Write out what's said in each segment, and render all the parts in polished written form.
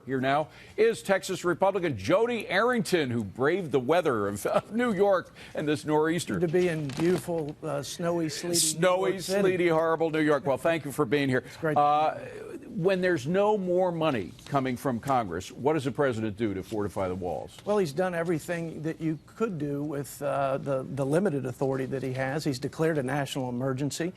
Here now is Texas Republican Jodey Arrington, who braved the weather of New York and this nor'easter. To be in beautiful, snowy, sleety, horrible New York. Well, thank you for being here. It's great. When there's no more money coming from Congress, what does the president do to fortify the walls? Well, he's done everything that you could do with the limited authority that he has. He's declared a national emergency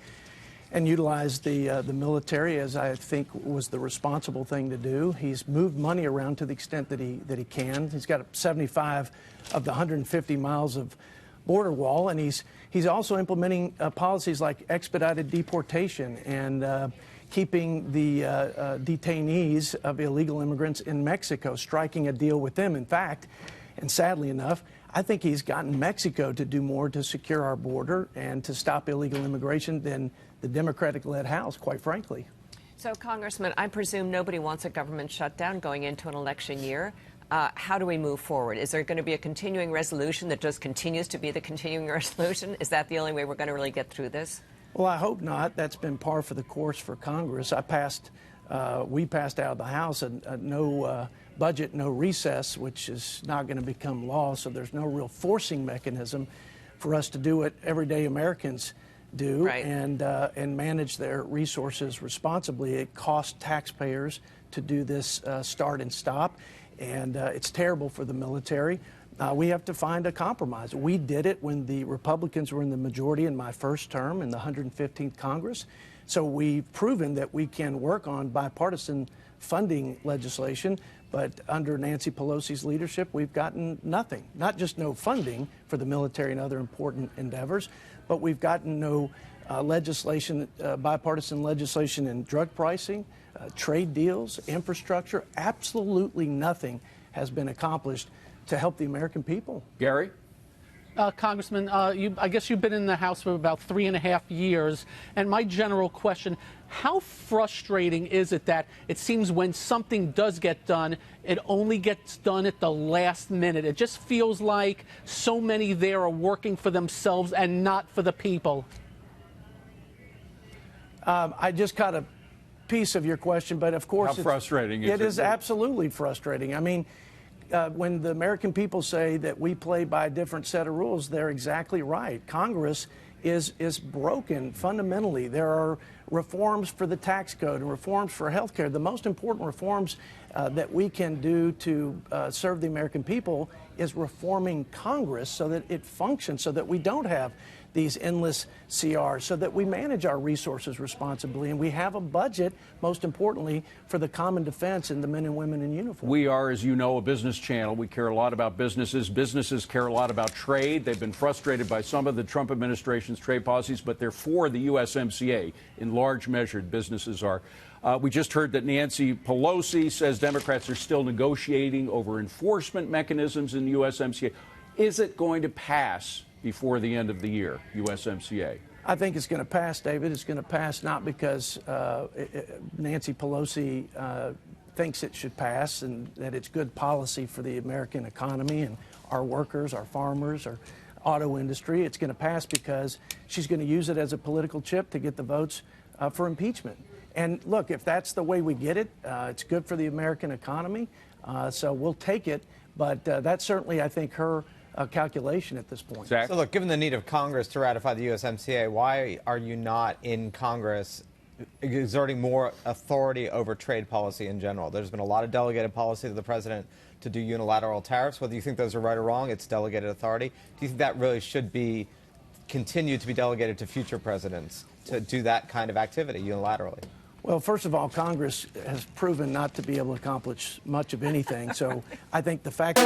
and utilized the military, as I think was the responsible thing to do. He's moved money around to the extent that he can. He's got 75 of the 150 miles of border wall, and he's also implementing policies like expedited deportation and keeping the detainees of illegal immigrants in Mexico, striking a deal with them. In fact, and sadly enough, I think he's gotten Mexico to do more to secure our border and to stop illegal immigration than the Democratic-led House, quite frankly. So, Congressman, I presume nobody wants a government shutdown going into an election year. How do we move forward? Is there going to be a continuing resolution that just continues to be the continuing resolution? Is that the only way we're going to really get through this? Well, I hope not. That's been par for the course for Congress. We passed out of the House a no budget, no recess, which is not going to become law. So there's no real forcing mechanism for us to do what everyday Americans do, right, and manage their resources responsibly. It costs taxpayers to do this start and stop, and it's terrible for the military. We have to find a compromise. We did it when the Republicans were in the majority in my first term in the 115th Congress. So we've proven that we can work on bipartisan funding legislation, but under Nancy Pelosi's leadership, we've gotten nothing. Not just no funding for the military and other important endeavors, but we've gotten no legislation, bipartisan legislation in drug pricing, trade deals, infrastructure. Absolutely nothing has been accomplished to help the American people. Gary? Congressman, I guess you've been in the House for about 3.5 years, and my general question, how frustrating is it that it seems when something does get done, it only gets done at the last minute? It just feels like so many there are working for themselves and not for the people. I just caught a piece of your question, but of course, how frustrating is it? It is absolutely frustrating. I mean, when the American people say that we play by a different set of rules, they're exactly right. Congress is broken fundamentally. There are reforms for the tax code and reforms for health care. The most important reforms that we can do to serve the American people is reforming Congress so that it functions, so that we don't have these endless CRs, so that we manage our resources responsibly and we have a budget, most importantly, for the common defense and the men and women in uniform. We are, as you know, a business channel. We care a lot about businesses. Businesses care a lot about trade. They've been frustrated by some of the Trump administration's trade policies, but they're for the USMCA. In large measure, businesses are. We just heard that Nancy Pelosi says Democrats are still negotiating over enforcement mechanisms in the USMCA. Is it going to pass before the end of the year, USMCA? I think it's going to pass, David. It's going to pass not because Nancy Pelosi thinks it should pass and that it's good policy for the American economy and our workers, our farmers, our auto industry. It's going to pass because she's going to use it as a political chip to get the votes for impeachment. And look, if that's the way we get it, it's good for the American economy. So we'll take it. But that's certainly, I think, her calculation at this point. Zach? So look, given the need of Congress to ratify the USMCA, why are you not in Congress exerting more authority over trade policy in general? There's been a lot of delegated policy to the president to do unilateral tariffs. Whether you think those are right or wrong, it's delegated authority. Do you think that really should be continued to be delegated to future presidents to do that kind of activity unilaterally? Well, first of all, Congress has proven not to be able to accomplish much of anything. So I think the fact